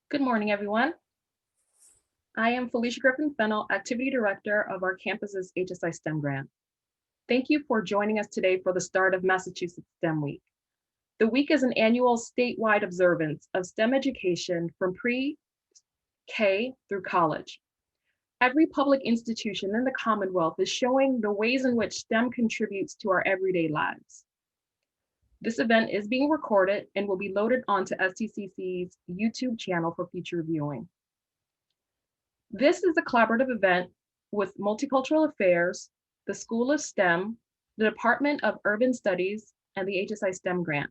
Good morning, everyone. I am Felicia Griffin-Fennell, Activity Director of our campus's HSI STEM grant. Thank you for joining us today for the start of Massachusetts STEM Week. The week is an annual statewide observance of STEM education from pre-K through college. Every public institution in the Commonwealth is showing the ways in which STEM contributes to our everyday lives. This event is being recorded and will be loaded onto STCC's YouTube channel for future viewing. This is a collaborative event with Multicultural Affairs, the School of STEM, the Department of Urban Studies, and the HSI STEM grant.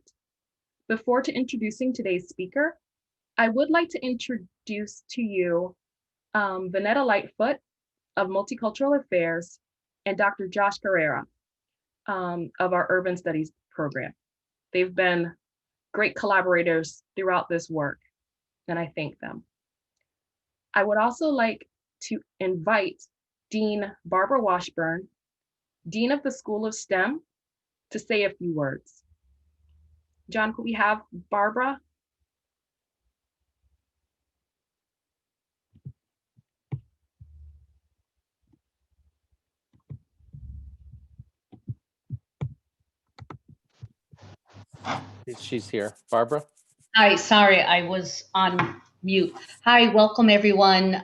Before introducing today's speaker, I would like to introduce to you Vanetta Lightfoot of Multicultural Affairs and Dr. Josh Carrera of our Urban Studies program. They've been great collaborators throughout this work, and I thank them. I would also like to invite Dean Barbara Washburn, Dean of the School of STEM, to say a few words. John, could we have Barbara? She's here. Barbara? Hi, sorry, I was on mute. Hi, welcome everyone.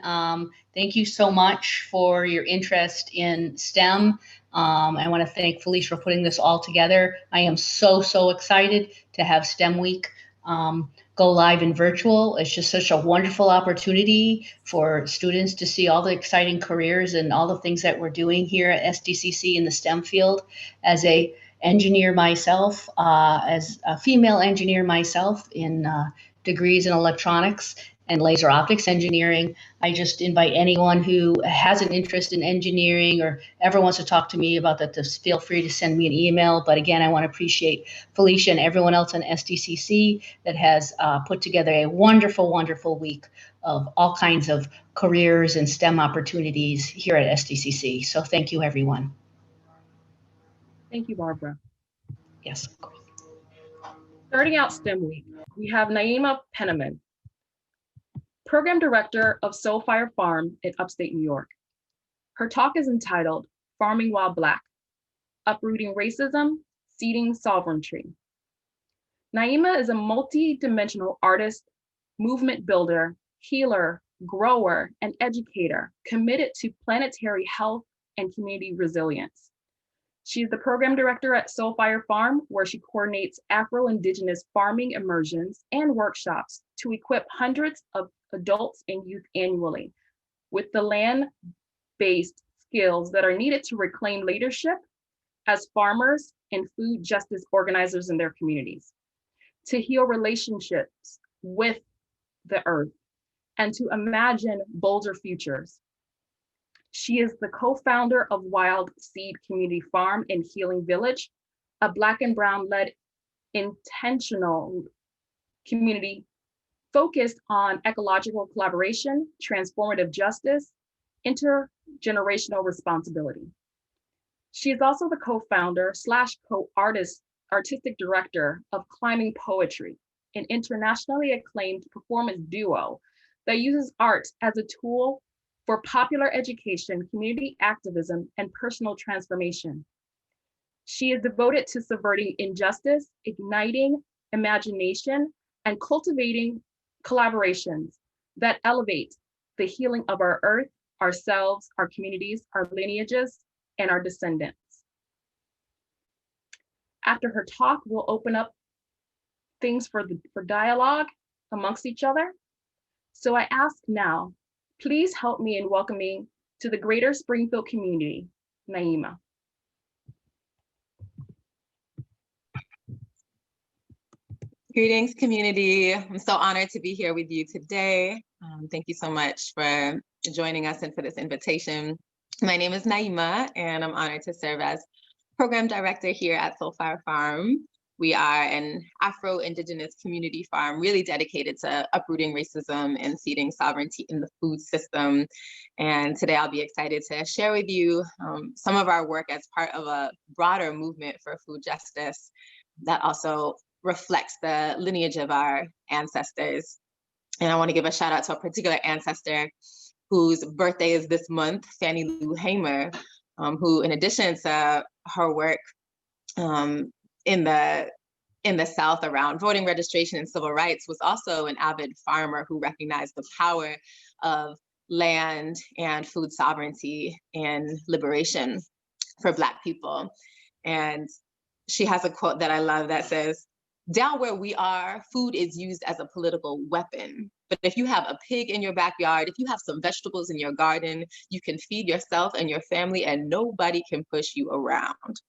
Thank you so much for your interest in STEM. I want to thank Felicia for putting this all together. I am so excited to have STEM Week go live in virtual. It's just such a wonderful opportunity for students to see all the exciting careers and all the things that we're doing here at STCC in the STEM field. As a engineer myself, as a female engineer myself in degrees in electronics and laser optics engineering, I just invite anyone who has an interest in engineering or ever wants to talk to me about that to feel free to send me an email. But again, I want to appreciate Felicia and everyone else on STCC that has put together a wonderful week of all kinds of careers and STEM opportunities here at STCC. So thank you, everyone. Thank you, Barbara. Yes, of course. Starting out STEM Week, we have Naima Penniman, Program Director of Soulfire Farm in upstate New York. Her talk is entitled Farming While Black, Uprooting Racism, Seeding Sovereignty. Naima is a multi-dimensional artist, movement builder, healer, grower, and educator committed to planetary health and community resilience. She's the program director at Soulfire Farm, where she coordinates Afro-Indigenous farming immersions and workshops to equip hundreds of adults and youth annually with the land-based skills that are needed to reclaim leadership as farmers and food justice organizers in their communities, to heal relationships with the earth, and to imagine bolder futures. She is the co-founder of Wild Seed Community Farm and Healing Village, a Black and Brown-led intentional community focused on ecological collaboration, transformative justice, intergenerational responsibility. She is also the co-founder / artistic director of Climbing Poetry, an internationally acclaimed performance duo that uses art as a tool for popular education, community activism, and personal transformation. She is devoted to subverting injustice, igniting imagination, and cultivating collaborations that elevate the healing of our earth, ourselves, our communities, our lineages, and our descendants. After her talk, we'll open up things for dialogue amongst each other. So I ask now, please help me in welcoming to the greater Springfield community, Naima. Greetings, community. I'm so honored to be here with you today. Thank you so much for joining us and for this invitation. My name is Naima, and I'm honored to serve as program director here at Soulfire Farm. We are an Afro-Indigenous community farm really dedicated to uprooting racism and seeding sovereignty in the food system. And today I'll be excited to share with you some of our work as part of a broader movement for food justice that also reflects the lineage of our ancestors. And I want to give a shout out to a particular ancestor whose birthday is this month, Fannie Lou Hamer, who, in addition to her work in the South around voting registration and civil rights, was also an avid farmer who recognized the power of land and food sovereignty and liberation for Black people. And she has a quote that I love that says, "Down where we are, food is used as a political weapon. But if you have a pig in your backyard, if you have some vegetables in your garden, you can feed yourself and your family and nobody can push you around."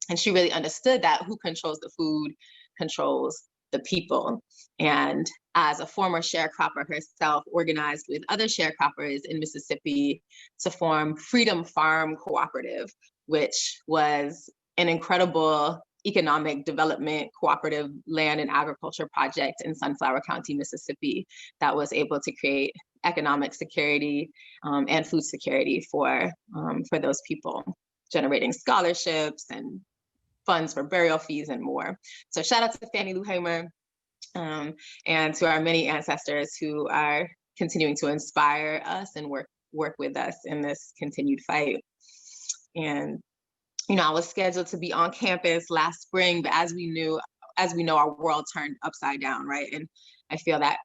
And she really understood that who controls the food controls the people. And as a former sharecropper herself, organized with other sharecroppers in Mississippi to form Freedom Farm Cooperative, which was an incredible economic development cooperative land and agriculture project in Sunflower County, Mississippi, that was able to create economic security and food security for those people, generating scholarships and funds for burial fees and more. So shout out to Fannie Lou Hamer and to our many ancestors who are continuing to inspire us and work with us in this continued fight. And I was scheduled to be on campus last spring, but as we know, our world turned upside down, right? And I feel that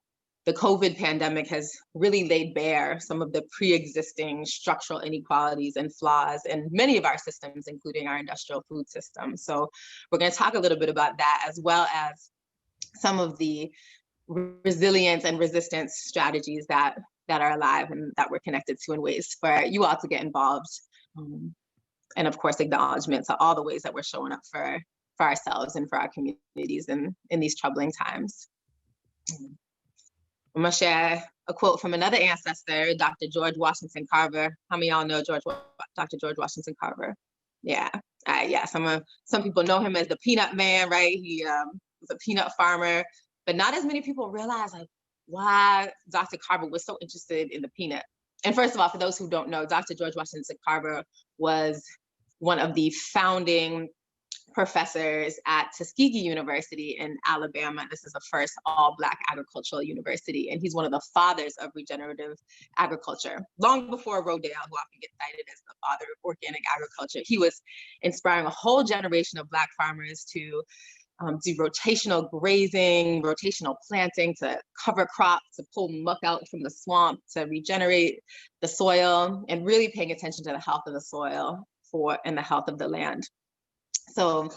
the COVID pandemic has really laid bare some of the pre-existing structural inequalities and flaws in many of our systems, including our industrial food system. So we're going to talk a little bit about that, as well as some of the resilience and resistance strategies that are alive and that we're connected to in ways for you all to get involved. And of course, acknowledgement to all the ways that we're showing up for ourselves and for our communities in these troubling times. I'm gonna share a quote from another ancestor, Dr. George Washington Carver. How many of y'all know Dr. George Washington Carver? Yeah, some people know him as the Peanut Man, right? He was a peanut farmer, but not as many people realize like why Dr. Carver was so interested in the peanut. And first of all, for those who don't know, Dr. George Washington Carver was one of the founding professors at Tuskegee University in Alabama. This is the first all-Black agricultural university, and he's one of the fathers of regenerative agriculture. Long before Rodale, who often gets cited as the father of organic agriculture, he was inspiring a whole generation of Black farmers to do rotational grazing, rotational planting, to cover crops, to pull muck out from the swamp, to regenerate the soil, and really paying attention to the health of the soil and the health of the land. So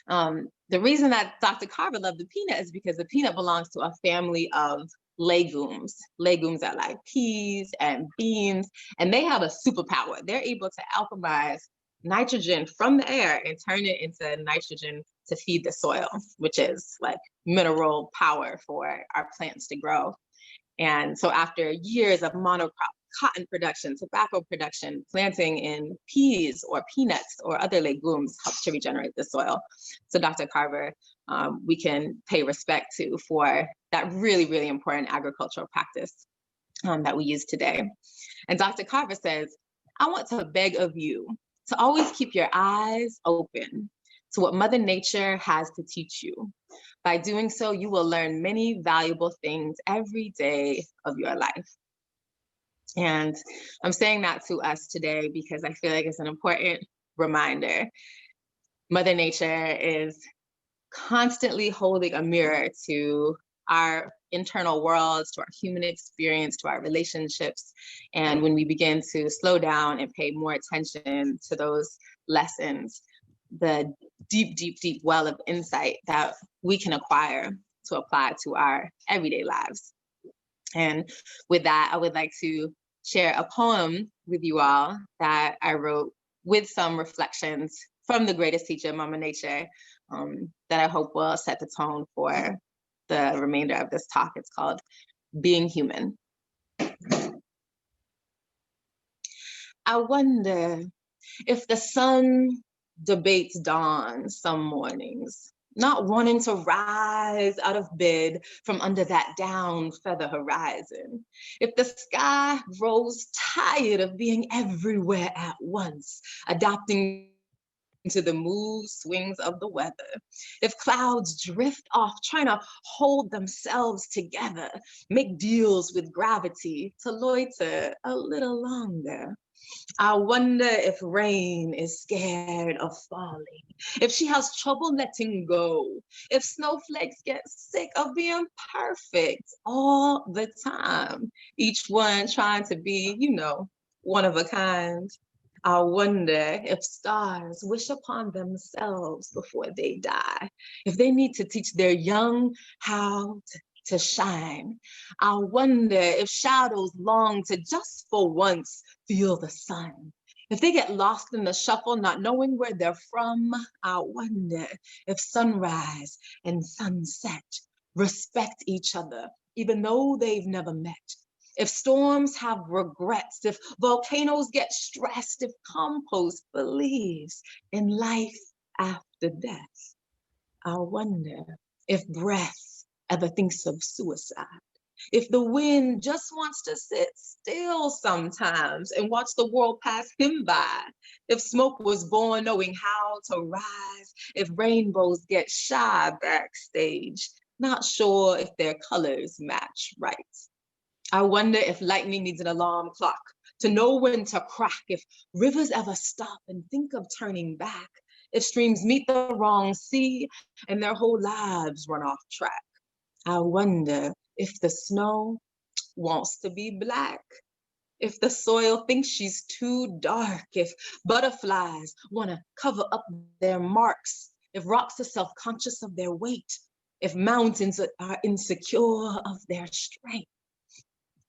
the reason that Dr. Carver loved the peanut is because the peanut belongs to a family of legumes. Legumes are like peas and beans, and they have a superpower. They're able to alchemize nitrogen from the air and turn it into nitrogen to feed the soil, which is like mineral power for our plants to grow. And so after years of monocrop cotton production, tobacco production, planting in peas or peanuts or other legumes helps to regenerate the soil. So Dr. Carver, we can pay respect to for that really, really important agricultural practice that we use today. And Dr. Carver says, "I want to beg of you to always keep your eyes open to what Mother Nature has to teach you. By doing so, you will learn many valuable things every day of your life." And I'm saying that to us today because I feel like it's an important reminder. Mother Nature is constantly holding a mirror to our internal worlds, to our human experience, to our relationships. And when we begin to slow down and pay more attention to those lessons, the deep, deep, deep well of insight that we can acquire to apply to our everyday lives. And with that, I would like to share a poem with you all that I wrote with some reflections from the greatest teacher, Mama Nature, that I hope will set the tone for the remainder of this talk. It's called Being Human. I wonder if the sun debates dawn some mornings, not wanting to rise out of bed from under that down feather horizon. If the sky grows tired of being everywhere at once, adopting to the mood swings of the weather. If clouds drift off, trying to hold themselves together, make deals with gravity to loiter a little longer. I wonder if rain is scared of falling, if she has trouble letting go, if snowflakes get sick of being perfect all the time, each one trying to be, one of a kind. I wonder if stars wish upon themselves before they die, if they need to teach their young how to shine. I wonder if shadows long to just for once feel the sun. If they get lost in the shuffle, not knowing where they're from, I wonder if sunrise and sunset respect each other, even though they've never met. If storms have regrets, if volcanoes get stressed, if compost believes in life after death. I wonder if breath ever thinks of suicide. If the wind just wants to sit still sometimes and watch the world pass him by. If smoke was born knowing how to rise. If rainbows get shy backstage, not sure if their colors match right. I wonder if lightning needs an alarm clock to know when to crack. If rivers ever stop and think of turning back. If streams meet the wrong sea and their whole lives run off track. I wonder if the snow wants to be black, if the soil thinks she's too dark, if butterflies want to cover up their marks, if rocks are self-conscious of their weight, if mountains are insecure of their strength.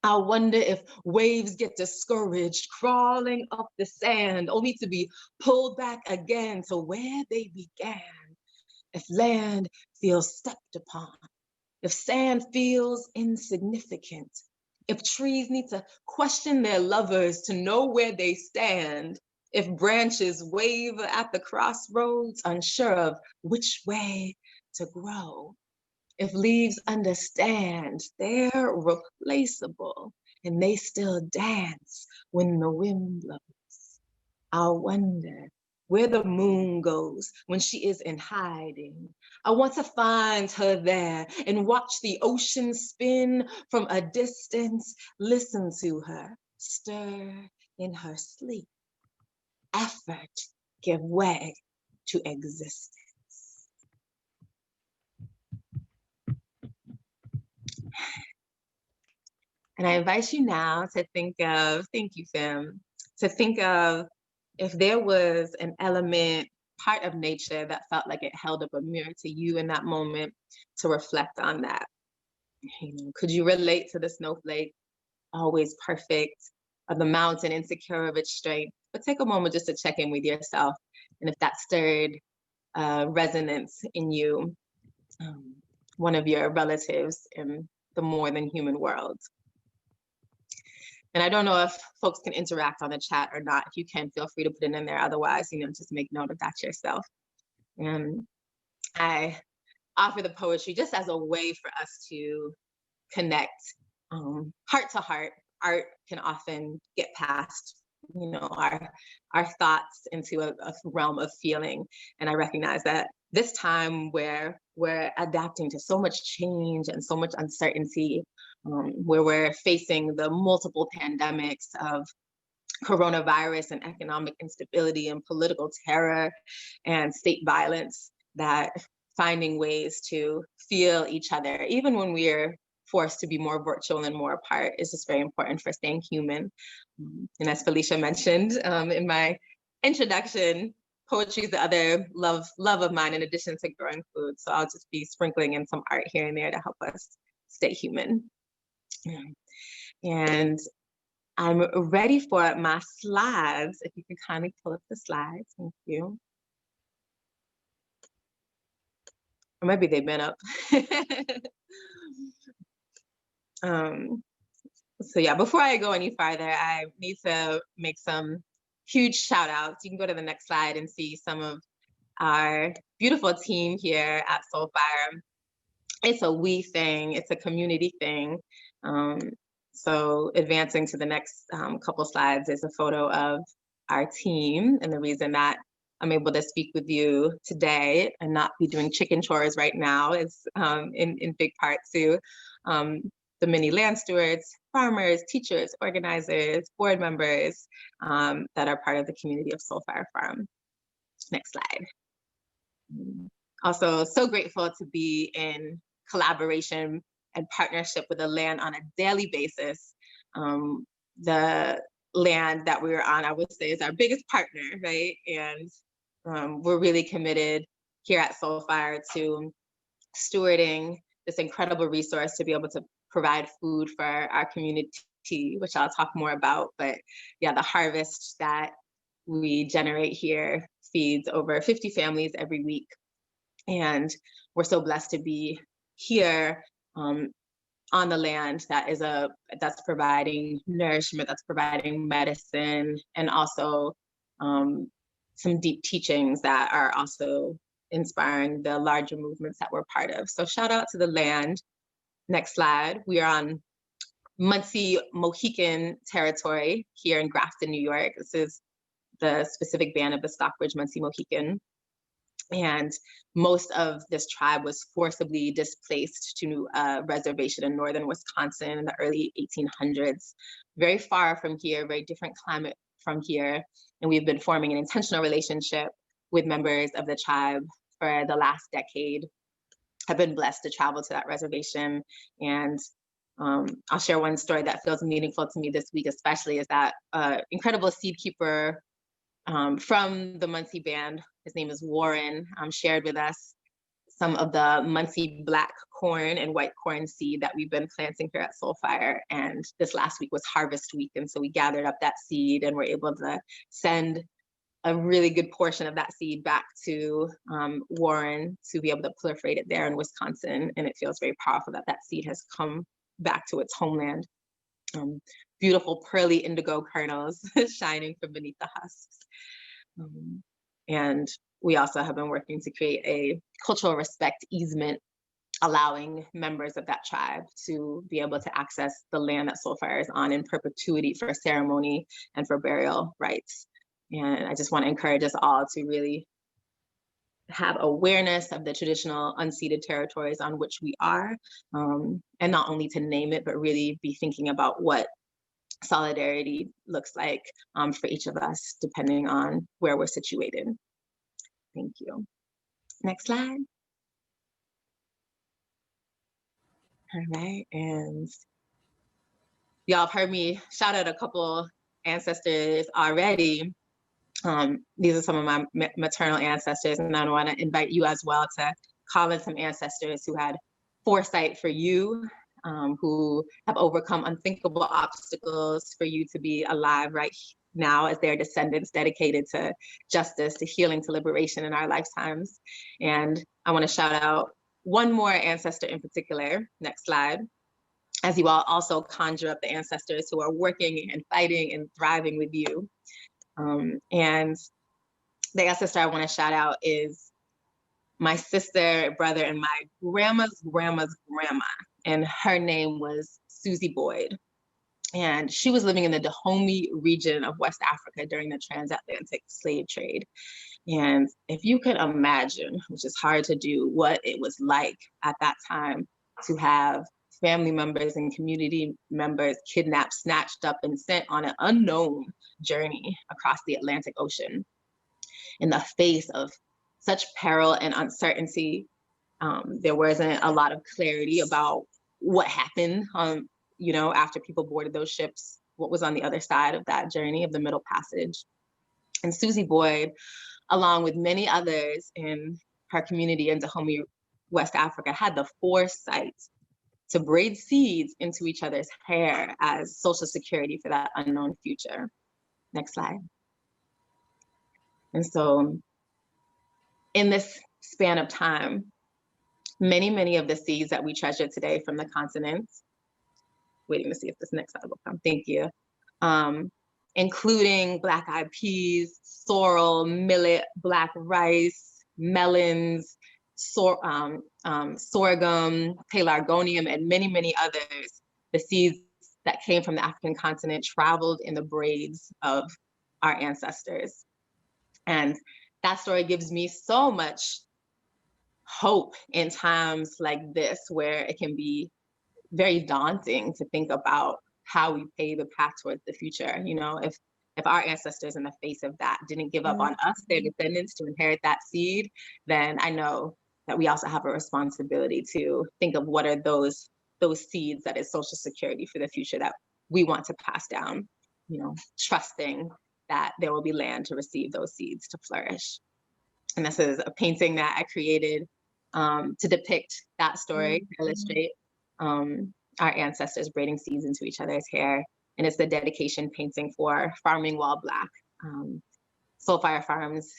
I wonder if waves get discouraged, crawling up the sand, only to be pulled back again to where they began. If land feels stepped upon, if sand feels insignificant, if trees need to question their lovers to know where they stand, if branches wave at the crossroads, unsure of which way to grow, if leaves understand they're replaceable and they still dance when the wind blows. I wonder where the moon goes when she is in hiding. I want to find her there and watch the ocean spin from a distance, listen to her stir in her sleep. Effort give way to existence. And I invite you now to think of, thank you, Fem, to think of if there was an element, part of nature that felt like it held up a mirror to you in that moment, to reflect on that. Could you relate to the snowflake, always perfect, or the mountain, insecure of its strength? But take a moment just to check in with yourself, and if that stirred resonance in you, one of your relatives in the more than human world. And I don't know if folks can interact on the chat or not. If you can, feel free to put it in there. Otherwise, just make note of that yourself. And I offer the poetry just as a way for us to connect heart to heart. Art can often get past, our thoughts into a realm of feeling. And I recognize that this time where we're adapting to so much change and so much uncertainty, where we're facing the multiple pandemics of coronavirus and economic instability and political terror and state violence, that finding ways to feel each other, even when we're forced to be more virtual and more apart, is just very important for staying human. And as Felicia mentioned in my introduction, poetry is the other love of mine in addition to growing food. So I'll just be sprinkling in some art here and there to help us stay human. And I'm ready for my slides. If you can kindly pull up the slides, thank you. Or maybe they've been up. So yeah, before I go any farther, I need to make some huge shout outs. You can go to the next slide and see some of our beautiful team here at Soulfire. It's a we thing, it's a community thing. So advancing to the next couple slides is a photo of our team, and the reason that I'm able to speak with you today and not be doing chicken chores right now, is in big part to the many land stewards, farmers, teachers, organizers, board members that are part of the community of Soulfire Farm. Next slide. Also, so grateful to be in collaboration and partnership with the land on a daily basis. The land that we were on, I would say, is our biggest partner, right? And we're really committed here at Soulfire to stewarding this incredible resource to be able to provide food for our community, which I'll talk more about. But yeah, the harvest that we generate here feeds over 50 families every week. And we're so blessed to be here on the land that's providing nourishment, that's providing medicine, and also some deep teachings that are also inspiring the larger movements that we're part of. So shout out to the land. Next slide. We are on Muncie Mohican territory here in Grafton, New York. This is the specific band of the Stockbridge Muncie Mohican. And most of this tribe was forcibly displaced to a reservation in northern Wisconsin in the early 1800s. Very far from here, very different climate from here. And we've been forming an intentional relationship with members of the tribe for the last decade. I've been blessed to travel to that reservation. And I'll share one story that feels meaningful to me this week, especially, is that incredible seed keeper from the Muncie band, his name is Warren, shared with us some of the Muncie black corn and white corn seed that we've been planting here at Soulfire. And this last week was harvest week. And so we gathered up that seed and were able to send a really good portion of that seed back to Warren to be able to proliferate it there in Wisconsin. And it feels very powerful that that seed has come back to its homeland. Beautiful pearly indigo kernels shining from beneath the husks. And we also have been working to create a cultural respect easement, allowing members of that tribe to be able to access the land that Soulfire is on in perpetuity for ceremony and for burial rites. And I just want to encourage us all to really have awareness of the traditional unceded territories on which we are, and not only to name it, but really be thinking about what solidarity looks like for each of us, depending on where we're situated. Thank you. Next slide. All right, and y'all have heard me shout out a couple ancestors already. These are some of my maternal ancestors, and I want to invite you as well to call in some ancestors who had foresight for you, who have overcome unthinkable obstacles for you to be alive right now as their descendants dedicated to justice, to healing, to liberation in our lifetimes. And I want to shout out one more ancestor in particular. Next slide. As you all also conjure up the ancestors who are working and fighting and thriving with you. And the ancestor I want to shout out is my sister, brother, and my grandma's grandma. And her name was Susie Boyd. And she was living in the Dahomey region of West Africa during the transatlantic slave trade. And if you could imagine, which is hard to do, what it was like at that time to have family members and community members kidnapped, snatched up, and sent on an unknown journey across the Atlantic Ocean in the face of such peril and uncertainty. There wasn't a lot of clarity about what happened, after people boarded those ships, what was on the other side of that journey of the Middle Passage. And Susie Boyd, along with many others in her community in Dahomey, West Africa, had the foresight to braid seeds into each other's hair as social security for that unknown future. Next slide. And so in this span of time, many of the seeds that we treasure today from the continent, waiting to see if this next slide will come, thank you, including black-eyed peas, sorrel, millet, black rice, melons, sorghum, pelargonium, and many others. The seeds that came from the African continent traveled in the braids of our ancestors. And that story gives me so much hope in times like this, where it can be very daunting to think about how we pave the path towards the future. You know, if our ancestors in the face of that didn't give up on us, their descendants, to inherit that seed, then I know that we also have a responsibility to think of what are those seeds that is Social Security for the future that we want to pass down, you know, trusting that there will be land to receive those seeds to flourish. And this is a painting that I created to depict that story, to illustrate our ancestors braiding seeds into each other's hair. And it's the dedication painting for Farming While Black, Soul Fire Farm's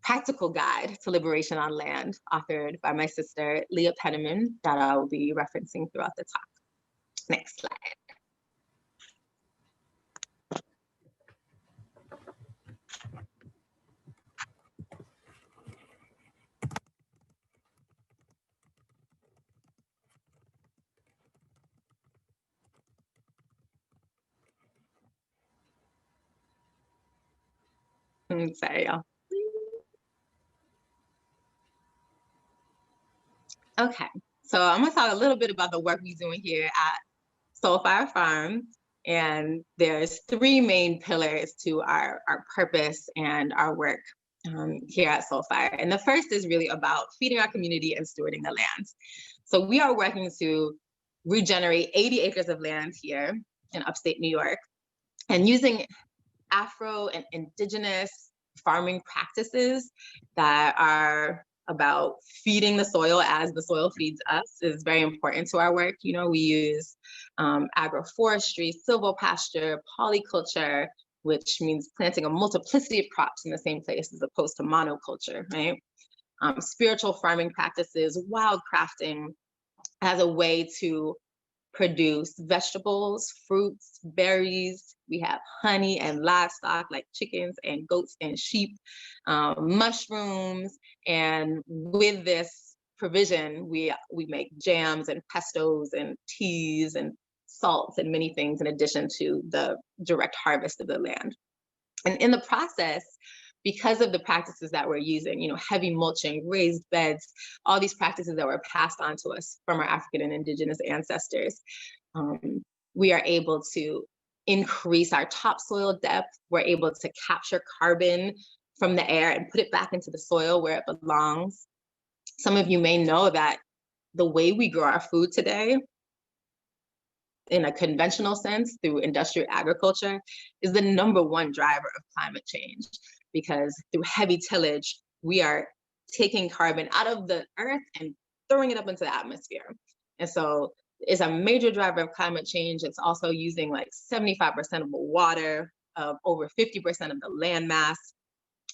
practical guide to liberation on land, authored by my sister, Leah Pennaman, that I will be referencing throughout the talk. Next slide. Sorry, y'all. Okay, so I'm gonna talk a little bit about the work we're doing here at Soul Fire Farm. And there's three main pillars to our purpose and our work here at Soul Fire. And the first is really about feeding our community and stewarding the land. So we are working to regenerate 80 acres of land here in upstate New York, and using Afro and indigenous farming practices that are about feeding the soil as the soil feeds us is very important to our work. You know, we use agroforestry, silvopasture, polyculture, which means planting a multiplicity of crops in the same place as opposed to monoculture, right? Spiritual farming practices, wildcrafting as a way to produce vegetables, fruits, berries. We have honey and livestock like chickens and goats and sheep, mushrooms. And with this provision, we make jams and pestos and teas and salts and many things in addition to the direct harvest of the land. And in the process, because of the practices that we're using, you know, heavy mulching, raised beds, all these practices that were passed on to us from our African and indigenous ancestors, we are able to increase our topsoil depth. We're able to capture carbon from the air and put it back into the soil where it belongs. Some of you may know that the way we grow our food today, in a conventional sense through industrial agriculture, is the #1 driver of climate change. Because through heavy tillage, we are taking carbon out of the earth and throwing it up into the atmosphere. And so it's a major driver of climate change. It's also using like 75% of the water, of over 50% of the land mass,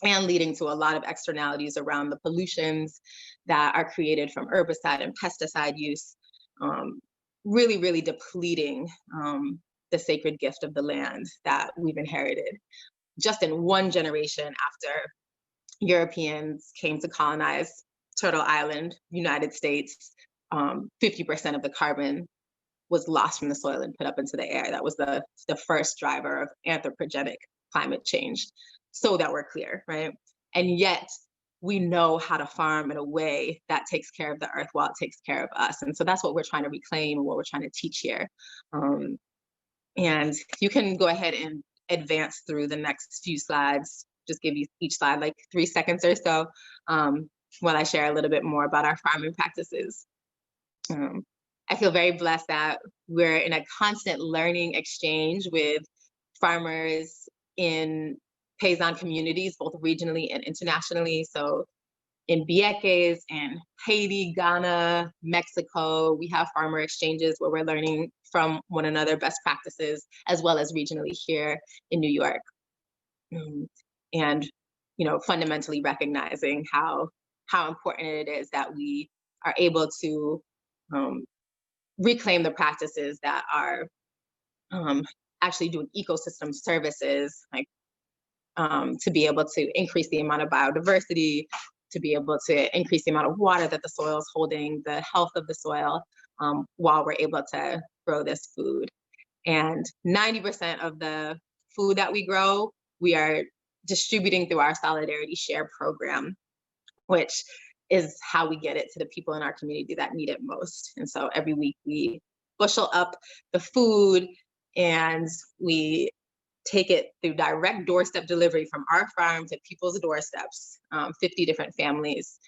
and leading to a lot of externalities around the pollutions that are created from herbicide and pesticide use, really, really depleting the sacred gift of the land that we've inherited. Just in one generation after Europeans came to colonize Turtle Island, United States, 50% of the carbon was lost from the soil and put up into the air. That was the first driver of anthropogenic climate change, so that we're clear, right? And yet we know how to farm in a way that takes care of the earth while it takes care of us. And so that's what we're trying to reclaim and what we're trying to teach here. And you can go ahead and advance through the next few slides, just give you each slide like 3 seconds or so, while I share a little bit more about our farming practices. I feel very blessed that we're in a constant learning exchange with farmers in Paysan communities, both regionally and internationally. So in Vieques and Haiti, Ghana, Mexico, we have farmer exchanges where we're learning from one another best practices, as well as regionally here in New York. And, you know, fundamentally recognizing how important it is that we are able to reclaim the practices that are actually doing ecosystem services, like to be able to increase the amount of biodiversity, to be able to increase the amount of water that the soil is holding, the health of the soil, while we're able to grow this food. And 90% of the food that we grow, we are distributing through our Solidarity Share program, which is how we get it to the people in our community that need it most. And so every week we bushel up the food and we take it through direct doorstep delivery from our farm to people's doorsteps, 50 different families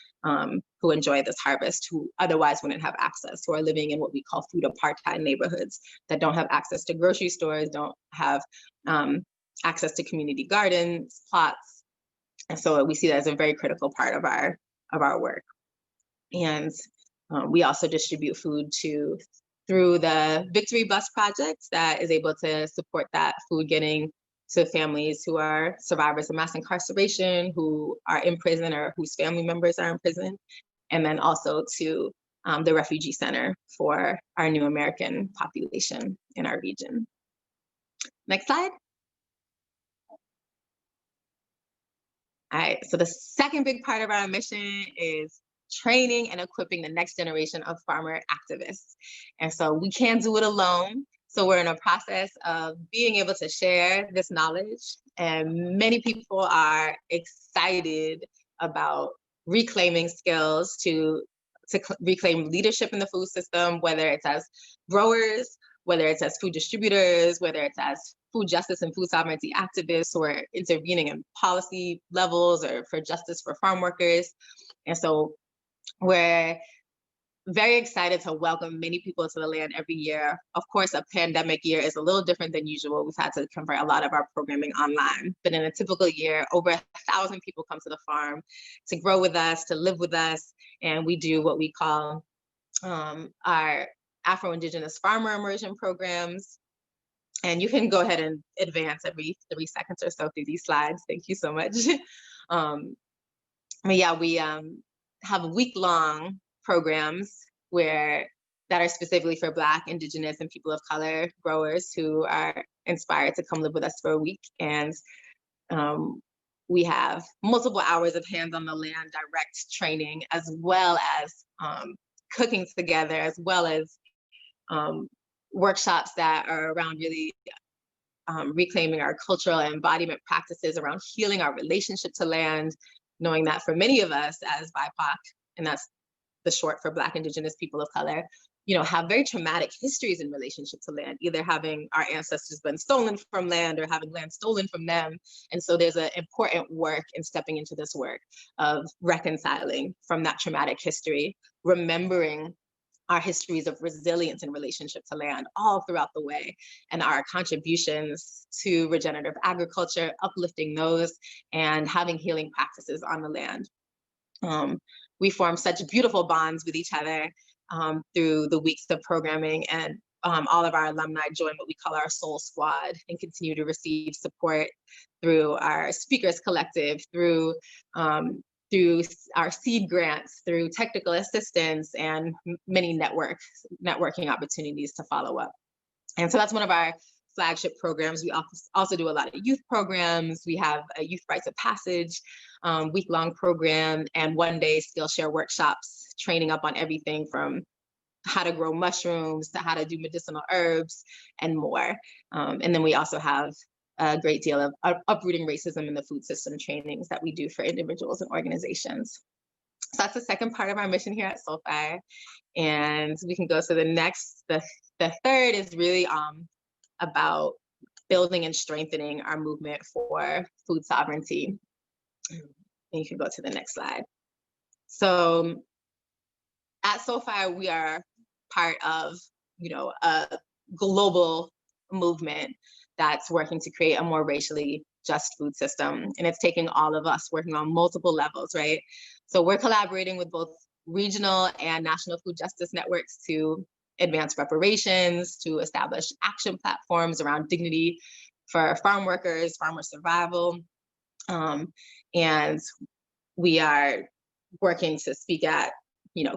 who enjoy this harvest, who otherwise wouldn't have access, who are living in what we call food apartheid neighborhoods, that don't have access to grocery stores, don't have access to community gardens, plots. And so we see that as a very critical part of our work. And we also distribute food through the Victory Bus Project that is able to support that food getting to families who are survivors of mass incarceration, who are in prison or whose family members are in prison, and then also to the Refugee Center for our New American population in our region. Next slide. All right, so the second big part of our mission is training and equipping the next generation of farmer activists. And so we can't do it alone. So we're in a process of being able to share this knowledge. And many people are excited about reclaiming skills to reclaim leadership in the food system, whether it's as growers, whether it's as food distributors, whether it's as food justice and food sovereignty activists who are intervening in policy levels or for justice for farm workers. And so we're very excited to welcome many people to the land every year. Of course, a pandemic year is a little different than usual. We've had to convert a lot of our programming online, but in a typical year, over 1,000 people come to the farm to grow with us, to live with us. And we do what we call our Afro-Indigenous farmer immersion programs. And you can go ahead and advance every 3 seconds or so through these slides. Thank you so much. But yeah, we have week-long programs that are specifically for Black, Indigenous, and people of color growers who are inspired to come live with us for a week. And we have multiple hours of hands on the land, direct training, as well as cooking together, as well as workshops that are around really reclaiming our cultural embodiment practices around healing our relationship to land, knowing that for many of us as BIPOC, and that's the short for Black, Indigenous, people of color, have very traumatic histories in relationship to land, either having our ancestors been stolen from land or having land stolen from them. And so there's an important work in stepping into this work of reconciling from that traumatic history, remembering our histories of resilience in relationship to land all throughout the way, and our contributions to regenerative agriculture, uplifting those and having healing practices on the land. We form such beautiful bonds with each other through the weeks of programming, and all of our alumni join what we call our Soul Squad and continue to receive support through our Speakers Collective, through our seed grants, through technical assistance, and many networking opportunities to follow up. And so that's one of our flagship programs. We also do a lot of youth programs. We have a Youth Rites of Passage week-long program, and one-day Skillshare workshops, training up on everything from how to grow mushrooms to how to do medicinal herbs and more. And then we also have a great deal of uprooting racism in the food system trainings that we do for individuals and organizations. So that's the second part of our mission here at Soulfire. And we can go to the next. The third is really about building and strengthening our movement for food sovereignty. And you can go to the next slide. So at Soulfire, we are part of, a global movement that's working to create a more racially just food system. And it's taking all of us working on multiple levels, right? So we're collaborating with both regional and national food justice networks to advance reparations, to establish action platforms around dignity for farm workers, farmer survival. And we are working to speak at,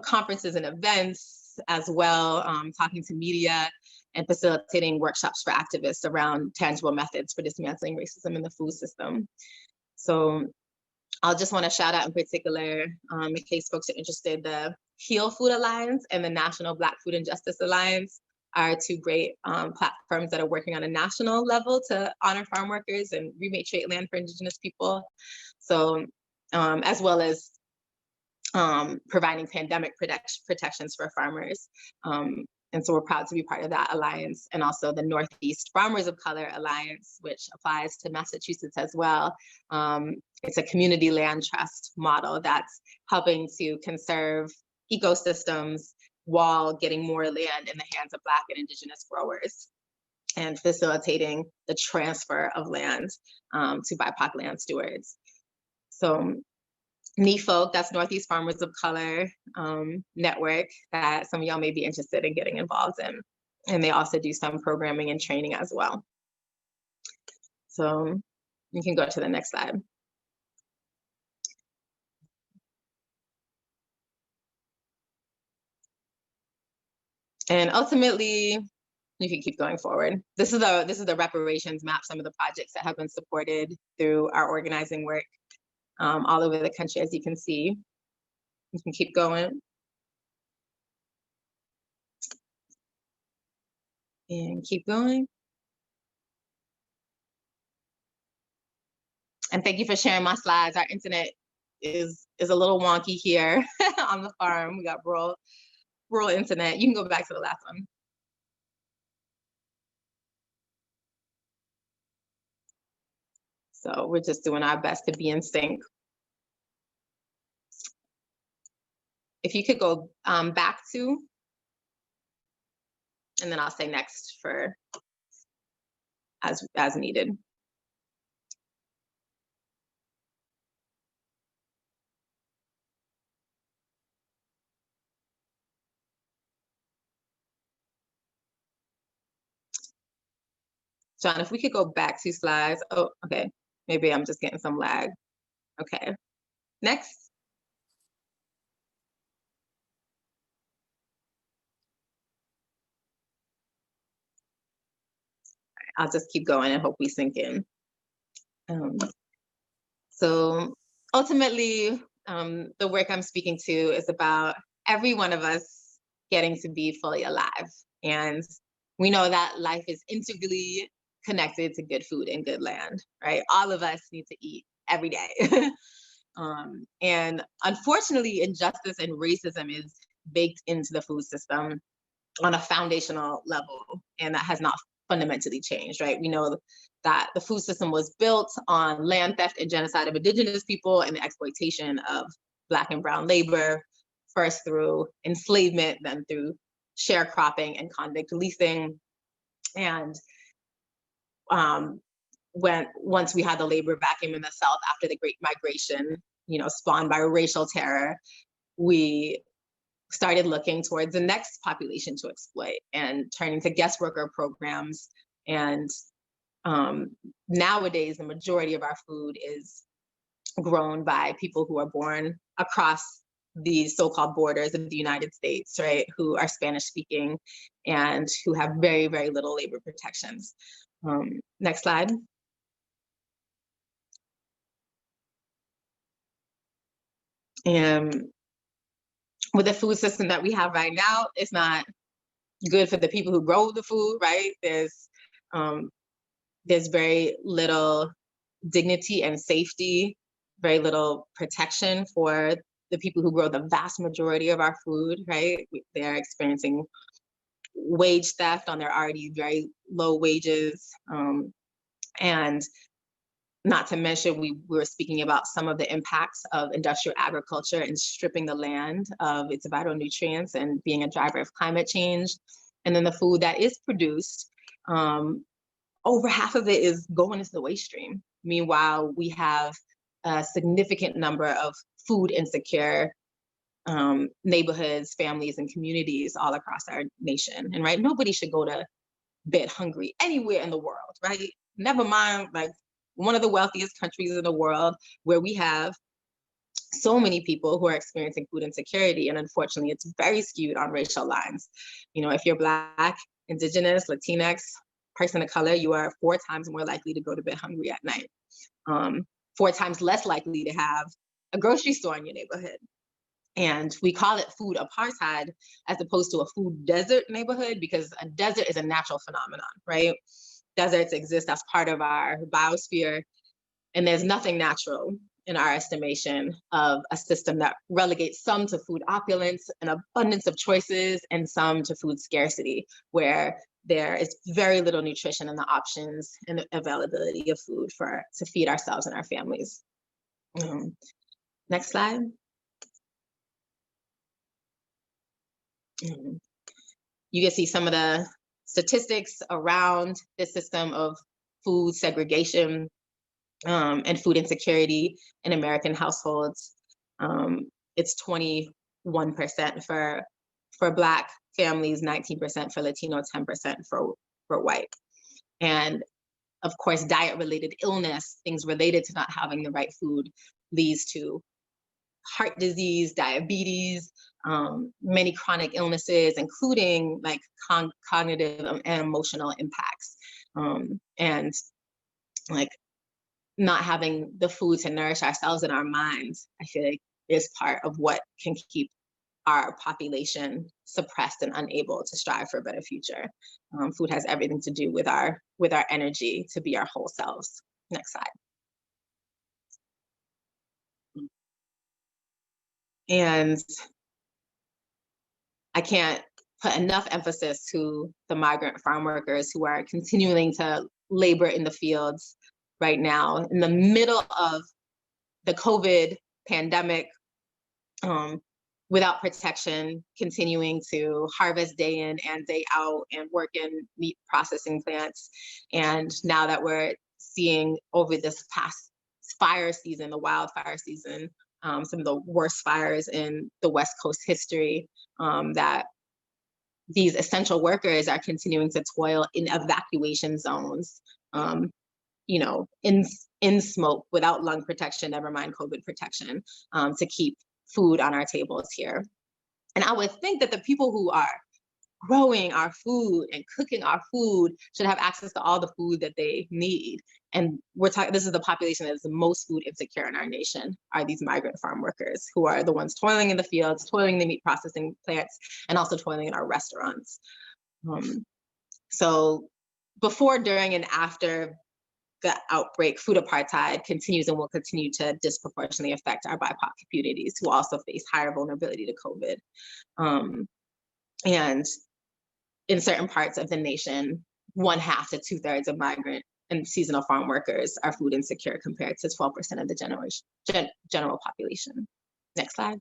conferences and events as well, talking to media and facilitating workshops for activists around tangible methods for dismantling racism in the food system. So I'll just want to shout out in particular, in case folks are interested, the Heal Food Alliance and the National Black Food and Justice Alliance are two great platforms that are working on a national level to honor farm workers and rematriate land for Indigenous people. So, as well as providing pandemic protections for farmers. And so we're proud to be part of that alliance, and also the Northeast Farmers of Color Alliance, which applies to Massachusetts as well. It's a community land trust model that's helping to conserve ecosystems while getting more land in the hands of Black and Indigenous growers, and facilitating the transfer of land to BIPOC land stewards. So NEFOC, that's Northeast Farmers of Color network that some of y'all may be interested in getting involved in. And they also do some programming and training as well. So you can go to the next slide. And ultimately, you can keep going forward. This is the reparations map, some of the projects that have been supported through our organizing work all over the country, as you can see. You can keep going. And keep going. And thank you for sharing my slides. Our internet is a little wonky here on the farm. We got rural internet. You can go back to the last one. So we're just doing our best to be in sync. If you could go back to, and then I'll say next for as needed. John, if we could go back 2 slides. Oh, okay. Maybe I'm just getting some lag. Okay. Next. I'll just keep going and hope we sink in. So ultimately, the work I'm speaking to is about every one of us getting to be fully alive. And we know that life is integrally connected to good food and good land, right? All of us need to eat every day. And unfortunately, injustice and racism is baked into the food system on a foundational level, and that has not fundamentally changed, right? We know that the food system was built on land theft and genocide of Indigenous people and the exploitation of Black and Brown labor, first through enslavement, then through sharecropping and convict leasing. And once we had the labor vacuum in the South after the Great Migration, spawned by racial terror, we started looking towards the next population to exploit and turning to guest worker programs. And nowadays, the majority of our food is grown by people who are born across these so-called borders of the United States, right, who are Spanish speaking and who have very, very little labor protections. Next slide. And with the food system that we have right now, it's not good for the people who grow the food, right? There's very little dignity and safety, very little protection for the people who grow the vast majority of our food, right? They're experiencing wage theft on their already very low wages. And not to mention, we were speaking about some of the impacts of industrial agriculture and stripping the land of its vital nutrients and being a driver of climate change. And then the food that is produced, over half of it is going into the waste stream. Meanwhile, we have a significant number of food insecure neighborhoods, families, and communities all across our nation. And right, nobody should go to bed hungry anywhere in the world, right? Never mind, like, one of the wealthiest countries in the world where we have so many people who are experiencing food insecurity. And unfortunately, it's very skewed on racial lines. If you're Black, Indigenous, Latinx, person of color, you are 4 times more likely to go to bed hungry at night. 4 times less likely to have a grocery store in your neighborhood. And we call it food apartheid as opposed to a food desert neighborhood, because a desert is a natural phenomenon, right? Deserts exist as part of our biosphere, and there's nothing natural in our estimation of a system that relegates some to food opulence and abundance of choices and some to food scarcity, where there is very little nutrition in the options and the availability of food to feed ourselves and our families. Next slide. You can see some of the statistics around the system of food segregation and food insecurity in American households. It's 21% for Black families, 19% for Latino, 10% for white. And of course, diet-related illness, things related to not having the right food, leads to heart disease, diabetes, many chronic illnesses, including like cognitive and emotional impacts. And like not having the food to nourish ourselves and our minds, I feel like is part of what can keep our population suppressed and unable to strive for a better future. Food has everything to do with our energy to be our whole selves. Next slide. And I can't put enough emphasis to the migrant farm workers who are continuing to labor in the fields right now in the middle of the COVID pandemic, without protection, continuing to harvest day in and day out and work in meat processing plants. And now that we're seeing over this past fire season, the wildfire season, some of the worst fires in the West Coast history, that these essential workers are continuing to toil in evacuation zones, you know, in smoke without lung protection, never mind COVID protection, to keep food on our tables here. And I would think that the people who are growing our food and cooking our food should have access to all the food that they need. And we're talking, this is the population that is the most food insecure in our nation, are these migrant farm workers who are the ones toiling in the fields, toiling in the meat processing plants, and also toiling in our restaurants. So before, during, and after the outbreak, food apartheid continues and will continue to disproportionately affect our BIPOC communities who also face higher vulnerability to COVID. And in certain parts of the nation, 1/2 to 2/3 of migrant and seasonal farm workers are food insecure compared to 12% of the general population. Next slide.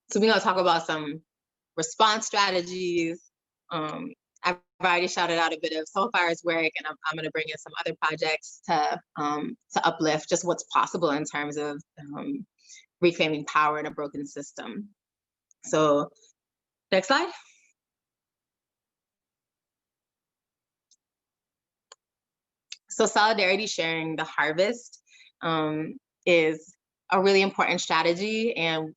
So we're gonna talk about some response strategies. I've already shouted out a bit of SoFire's work, and I'm going to bring in some other projects to uplift just what's possible in terms of reclaiming power in a broken system. So next slide. So solidarity sharing the harvest is a really important strategy, and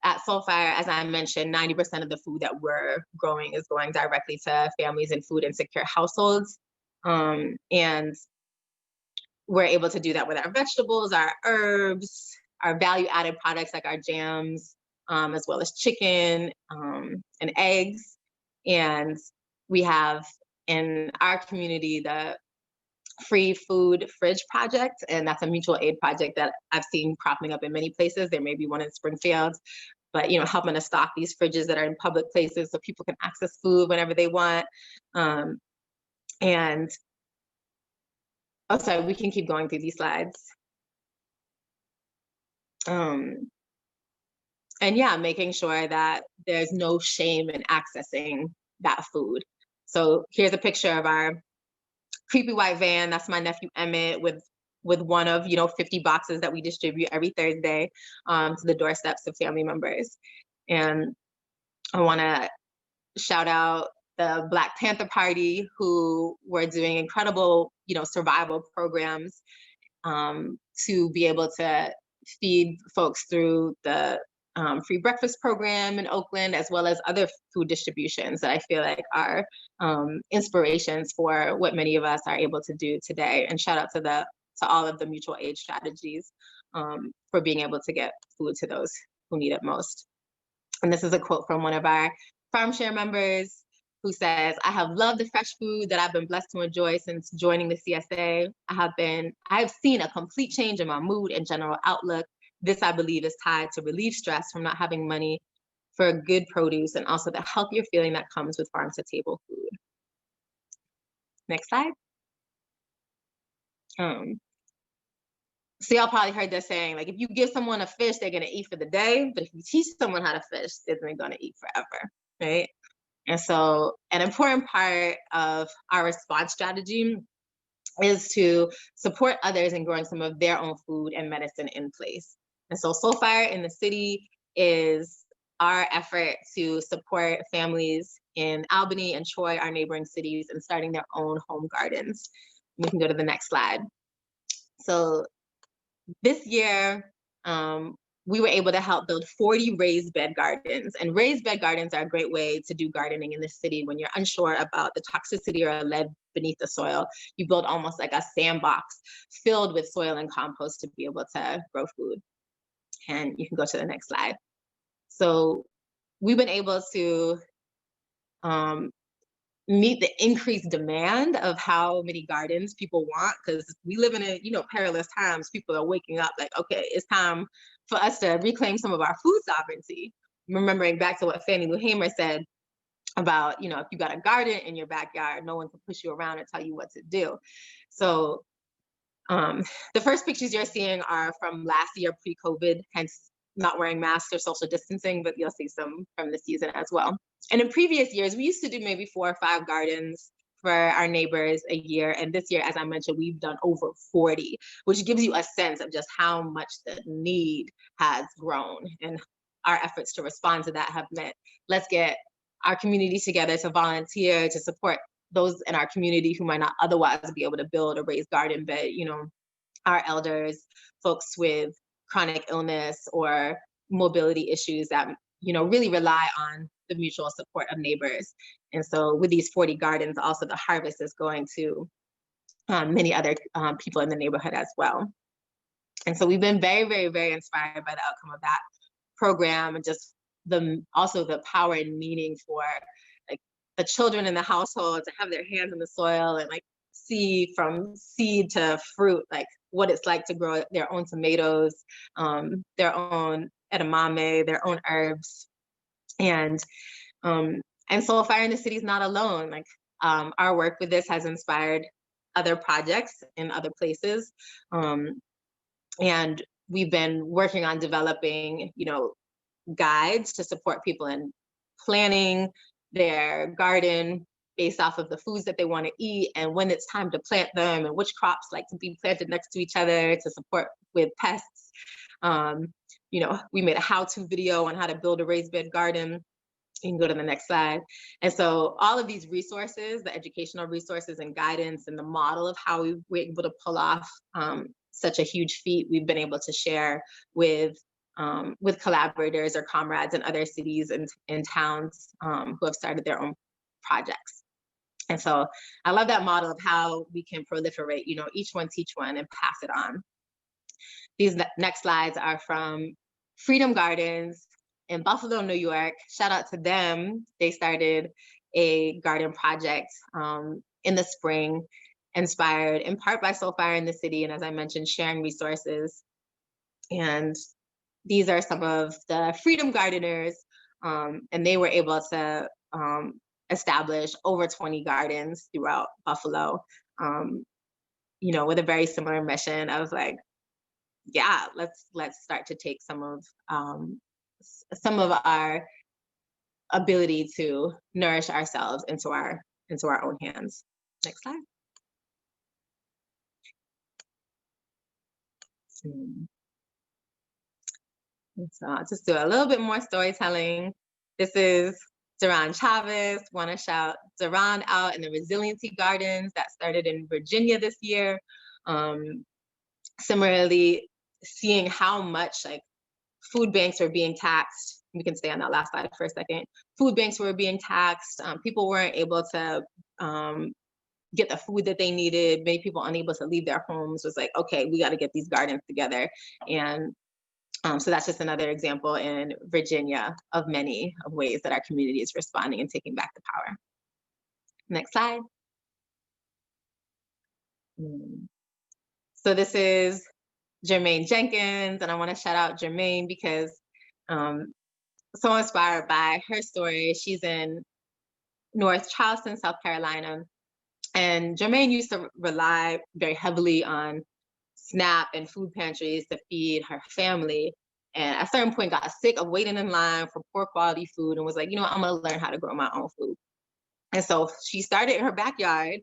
at SoFire, as I mentioned, 90% of the food that we're growing is going directly to families in food insecure households. And we're able to do that with our vegetables, our herbs, our value-added products like our jams, as well as chicken and eggs. And we have in our community the Free Food Fridge Project, and that's a mutual aid project that I've seen cropping up in many places. There may be one in Springfield, but you know, helping to stock these fridges that are in public places so people can access food whenever they want. And oh, sorry, we can keep going through these slides. And yeah, making sure that there's no shame in accessing that food. So here's a picture of our creepy white van. That's my nephew Emmett with one of 50 boxes that we distribute every Thursday to the doorsteps of family members. And I want to shout out the Black Panther Party, who were doing incredible survival programs to be able to feed folks through the free breakfast program in Oakland, as well as other food distributions that I feel like are inspirations for what many of us are able to do today. And shout out to all of the mutual aid strategies for being able to get food to those who need it most. And this is a quote from one of our Farm Share members who says, "I have loved the fresh food that I've been blessed to enjoy since joining the CSA. I've seen a complete change in my mood and general outlook. This, I believe, is tied to relieve stress from not having money for good produce and also the healthier feeling that comes with farm to table food." Next slide. So y'all probably heard this saying, like, if you give someone a fish, they're gonna eat for the day, but if you teach someone how to fish, they're gonna eat forever, right? And so an important part of our response strategy is to support others in growing some of their own food and medicine in place. And so Soulfire in the city is our effort to support families in Albany and Troy, our neighboring cities, in starting their own home gardens. We can go to the next slide. So this year, we were able to help build 40 raised bed gardens. And raised bed gardens are a great way to do gardening in the city when you're unsure about the toxicity or lead beneath the soil. You build almost like a sandbox filled with soil and compost to be able to grow food. And you can go to the next slide. So we've been able to meet the increased demand of how many gardens people want, because we live in perilous times. People are waking up like, okay, it's time for us to reclaim some of our food sovereignty. Remembering back to what Fannie Lou Hamer said about, if you got a garden in your backyard, no one can push you around and tell you what to do. So the first pictures you're seeing are from last year pre-COVID, hence not wearing masks or social distancing, but you'll see some from the season as well. And in previous years, we used to do maybe 4 or 5 gardens for our neighbors a year. And this year, as I mentioned, we've done over 40, which gives you a sense of just how much the need has grown. And our efforts to respond to that have meant, let's get our community together to volunteer, to support those in our community who might not otherwise be able to build a raised garden bed, our elders, folks with chronic illness or mobility issues that, really rely on the mutual support of neighbors. And so with these 40 gardens, also the harvest is going to many other people in the neighborhood as well. And so we've been very, very, very inspired by the outcome of that program, and just also the power and meaning for like the children in the household to have their hands in the soil and like see from seed to fruit, like what it's like to grow their own tomatoes, their own edamame, their own herbs. And Soulfire in the City is not alone. Like our work with this has inspired other projects in other places. And we've been working on developing, guides to support people in planning their garden based off of the foods that they want to eat and when it's time to plant them and which crops like to be planted next to each other to support with pests. We made a how-to video on how to build a raised bed garden. You can go to the next slide. And so all of these resources, the educational resources and guidance and the model of how we were able to pull off such a huge feat, we've been able to share with collaborators or comrades in other cities and towns who have started their own projects. And so I love that model of how we can proliferate, each one teach one and pass it on. These next slides are from Freedom Gardens in Buffalo, New York. Shout out to them. They started a garden project in the spring, inspired in part by Soulfire in the City, and as I mentioned, sharing resources. And these are some of the Freedom Gardeners, and they were able to establish over 20 gardens throughout Buffalo, with a very similar mission. I was like, yeah, let's start to take some of our ability to nourish ourselves into our own hands. Next slide. So I'll just do a little bit more storytelling. This is Duran Chavez. Want to shout Duran out in the Resiliency Gardens that started in Virginia this year. Similarly, seeing how much like food banks were being taxed. We can stay on that last slide for a second. Food banks were being taxed. People weren't able to get the food that they needed. Many people unable to leave their homes. Was like, okay, we got to get these gardens together. And so that's just another example in Virginia of many of ways that our community is responding and taking back the power. Next slide. So this is Jermaine Jenkins, and I want to shout out Jermaine because so inspired by her story. She's in North Charleston, South Carolina, and Jermaine used to rely very heavily on SNAP and food pantries to feed her family. And at a certain point got sick of waiting in line for poor quality food and was like, you know what, I'm gonna learn how to grow my own food. And so she started in her backyard.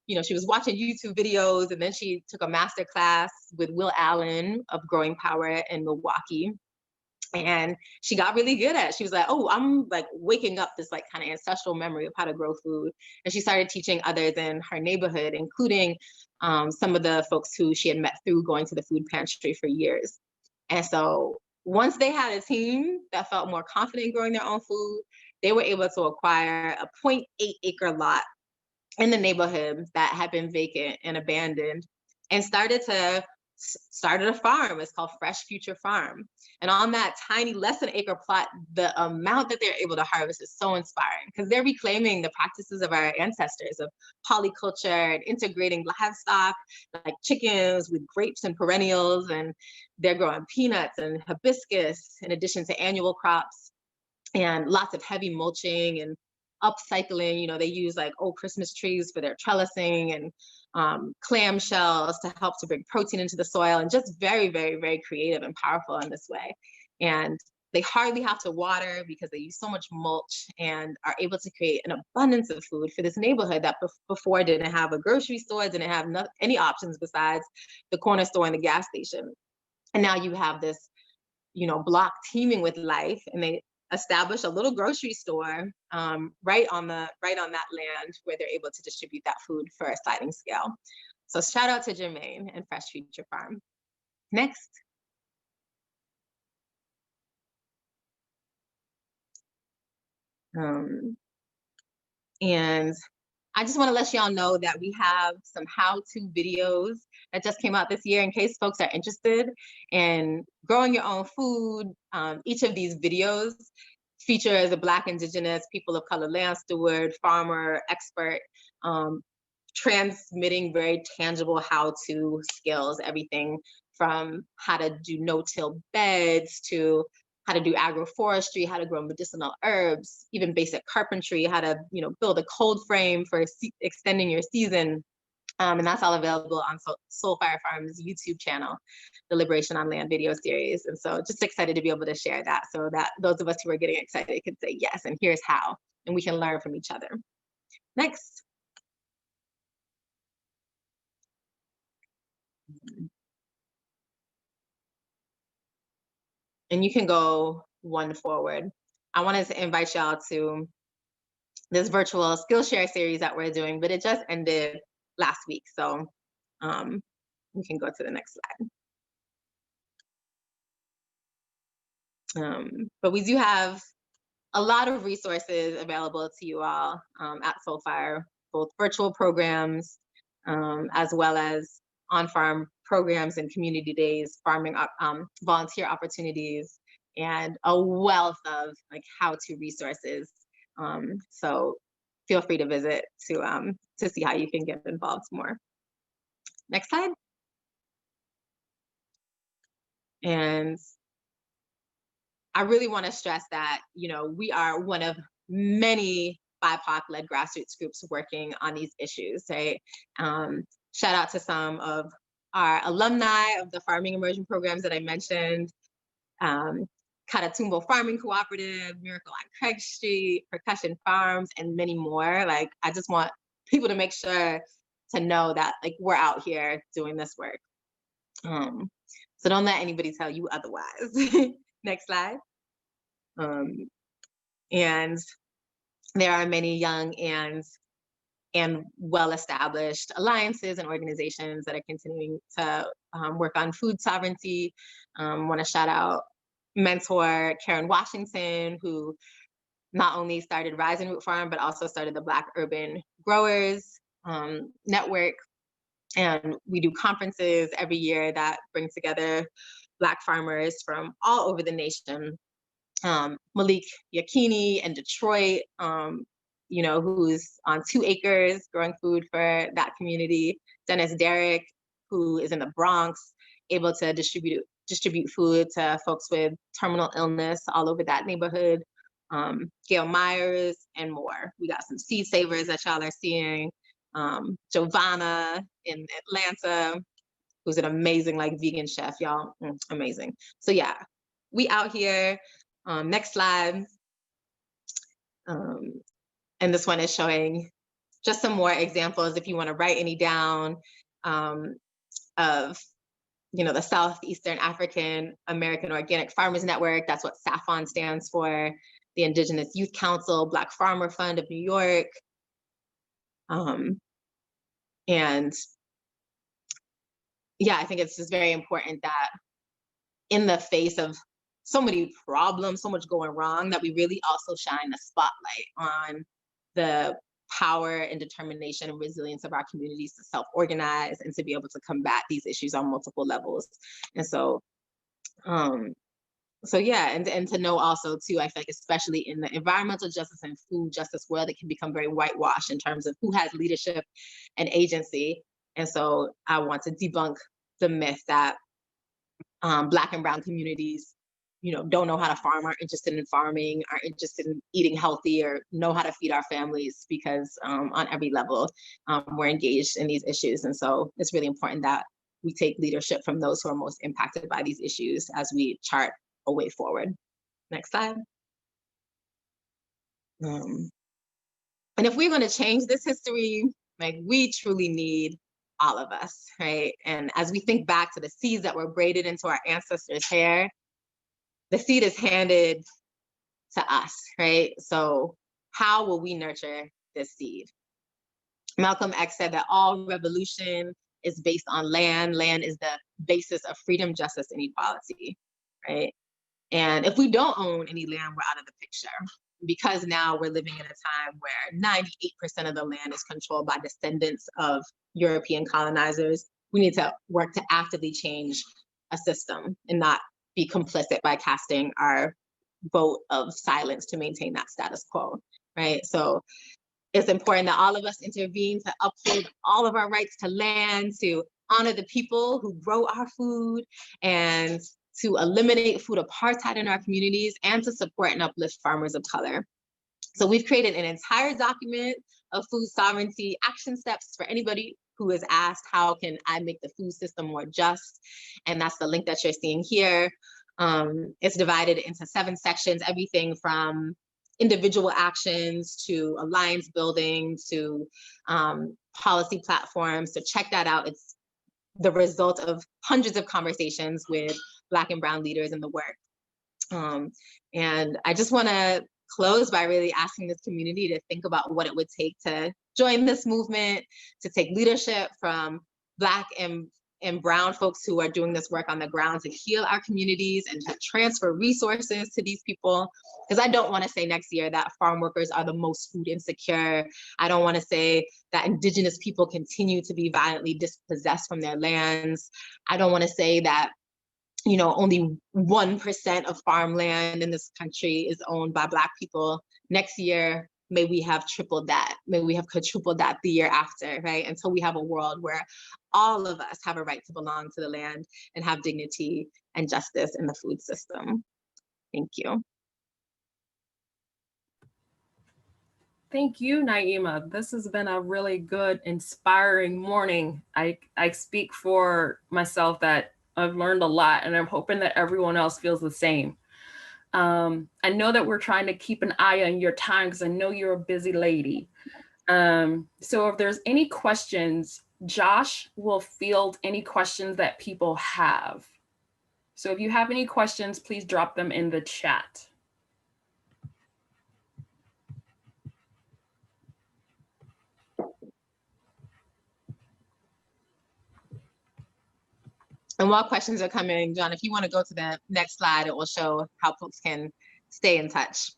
You know, she was watching YouTube videos, and then she took a master class with Will Allen of Growing Power in Milwaukee. And she got really good at it. She was like, oh, I'm like waking up this like kind of ancestral memory of how to grow food. And she started teaching others in her neighborhood, including some of the folks who she had met through going to the food pantry for years. And so once they had a team that felt more confident growing their own food, they were able to acquire a 0.8 acre lot in the neighborhood that had been vacant and abandoned, and started a farm. It's called Fresh Future Farm. And on that tiny, less than acre plot, the amount that they're able to harvest is so inspiring because they're reclaiming the practices of our ancestors of polyculture and integrating livestock like chickens with grapes and perennials. And they're growing peanuts and hibiscus in addition to annual crops, and lots of heavy mulching and upcycling. You know, they use like old Christmas trees for their trellising, and clam shells to help to bring protein into the soil, and just very, very, very creative and powerful in this way. And they hardly have to water because they use so much mulch, and are able to create an abundance of food for this neighborhood that before didn't have a grocery store, didn't have any options besides the corner store and the gas station. And now you have this, you know, block teeming with life, and they establish a little grocery store right on that land where they're able to distribute that food for a sliding scale. So shout out to Jermaine and Fresh Future Farm. Next. And I just want to let y'all know that we have some how-to videos that just came out this year in case folks are interested in growing your own food. Each of these videos features a Black, Indigenous, people of color land steward, farmer, expert, transmitting very tangible how-to skills, everything from how to do no-till beds to how to do agroforestry, how to grow medicinal herbs, even basic carpentry, how to, you know, build a cold frame for extending your season. And that's all available on Soulfire Farm's YouTube channel, the Liberation on Land video series. And so just excited to be able to share that so that those of us who are getting excited can say, yes, and here's how, and we can learn from each other. Next. And you can go one forward. I wanted to invite y'all to this virtual Skillshare series that we're doing, but it just ended last week. So we can go to the next slide. But we do have a lot of resources available to you all at Soulfire, both virtual programs as well as on-farm programs and community days, farming volunteer opportunities, and a wealth of like how-to resources. So feel free to visit to see how you can get involved more. Next slide. And I really want to stress that, you know, we are one of many BIPOC-led grassroots groups working on these issues, right? Shout out to some of our alumni of the farming immersion programs that I mentioned, Catatumbo Farming Cooperative, Miracle on Craig Street, Percussion Farms, and many more. Like, I just want people to make sure to know that like we're out here doing this work. So don't let anybody tell you otherwise. Next slide. And there are many young and well-established alliances and organizations that are continuing to work on food sovereignty. Want to shout out mentor Karen Washington, who not only started Rise and Root Farm, but also started the Black Urban Growers Network. And we do conferences every year that bring together Black farmers from all over the nation. Malik Yakini in Detroit, you know, who's on 2 acres growing food for that community. Dennis Derrick, who is in the Bronx, able to distribute food to folks with terminal illness all over that neighborhood. Gail Myers and more. We got some seed savers that y'all are seeing. Giovanna in Atlanta, who's an amazing like vegan chef, y'all, amazing. So yeah, we out here. Next slide. And this one is showing just some more examples if you want to write any down of, you know, the Southeastern African American Organic Farmers Network. That's what SAFON stands for. The Indigenous Youth Council, Black Farmer Fund of New York. And yeah, I think it's just very important that in the face of so many problems, so much going wrong, that we really also shine a spotlight on the power and determination and resilience of our communities to self-organize and to be able to combat these issues on multiple levels. And so, so yeah, and to know also too, I feel like especially in the environmental justice and food justice world, it can become very whitewashed in terms of who has leadership and agency. And so I want to debunk the myth that Black and Brown communities, you know, don't know how to farm, are interested in farming, are interested in eating healthy, or know how to feed our families, because on every level, we're engaged in these issues. And so it's really important that we take leadership from those who are most impacted by these issues as we chart a way forward. Next slide. And if we're going to change this history, like, we truly need all of us, right? And as we think back to the seeds that were braided into our ancestors' hair, the seed is handed to us, right? So how will we nurture this seed? Malcolm X said that all revolution is based on land. Land is the basis of freedom, justice, and equality, right? And if we don't own any land, we're out of the picture, because now we're living in a time where 98% of the land is controlled by descendants of European colonizers. We need to work to actively change a system and not be complicit by casting our vote of silence to maintain that status quo, right? So it's important that all of us intervene to uphold all of our rights to land, to honor the people who grow our food, and to eliminate food apartheid in our communities, and to support and uplift farmers of color. So we've created an entire document of food sovereignty action steps for anybody who is asked, how can I make the food system more just? And that's the link that you're seeing here. It's divided into 7 sections, everything from individual actions to alliance building to policy platforms. So check that out. It's the result of hundreds of conversations with Black and Brown leaders in the work. And I just want to close by really asking this community to think about what it would take to join this movement, to take leadership from Black and Brown folks who are doing this work on the ground to heal our communities and to transfer resources to these people. Because I don't want to say next year that farm workers are the most food insecure. I don't want to say that Indigenous people continue to be violently dispossessed from their lands. I don't want to say that, you know, only 1% of farmland in this country is owned by Black people. Next year, may we have tripled that. May we have quadrupled that the year after, right? Until we have a world where all of us have a right to belong to the land and have dignity and justice in the food system. Thank you. Thank you, Naima. This has been a really good, inspiring morning. I speak for myself that I've learned a lot, and I'm hoping that everyone else feels the same. I know that we're trying to keep an eye on your time because I know you're a busy lady. So if there's any questions, Josh will field any questions that people have. So if you have any questions, please drop them in the chat. And while questions are coming, John, if you want to go to the next slide, it will show how folks can stay in touch.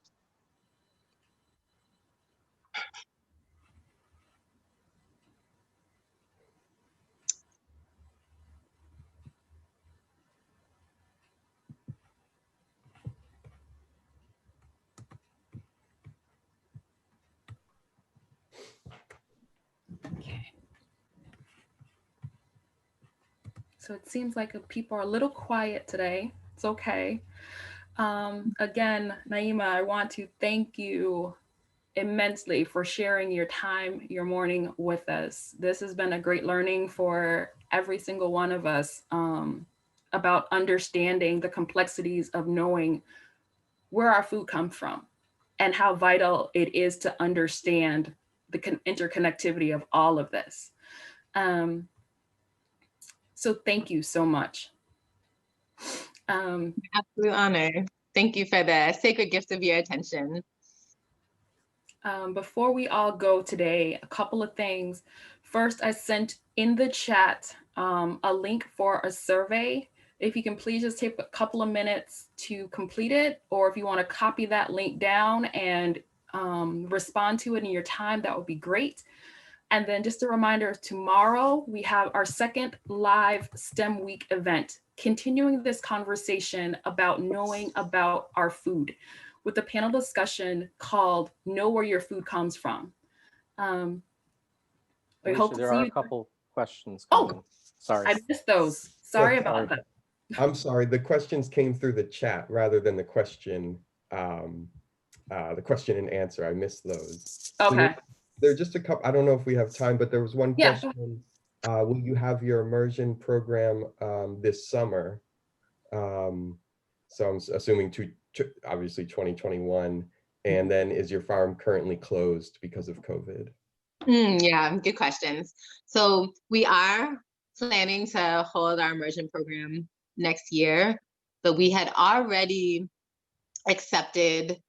Okay. So it seems like people are a little quiet today. It's okay. Again, Naima, I want to thank you immensely for sharing your time, your morning with us. This has been a great learning for every single one of us about understanding the complexities of knowing where our food comes from and how vital it is to understand the interconnectivity of all of this. So thank you so much. Absolute honor. Thank you for the sacred gift of your attention. Before we all go today, a couple of things. First, I sent in the chat a link for a survey. If you can please just take a couple of minutes to complete it, or if you want to copy that link down and respond to it in your time, that would be great. And then just a reminder, tomorrow we have our second live STEM Week event, continuing this conversation about knowing about our food with a panel discussion called Know Where Your Food Comes From. We hope to there see are you. a couple questions Oh, coming. Sorry. I missed those. Sorry Yeah, about that. I'm sorry, the questions came through the chat rather than the question and answer. I missed those. Okay. So there are just a couple, I don't know if we have time, but there was one Yeah. question. Will you have your immersion program this summer? So I'm assuming obviously 2021. And then is your farm currently closed because of COVID? Yeah, good questions. So we are planning to hold our immersion program next year, but we had already accepted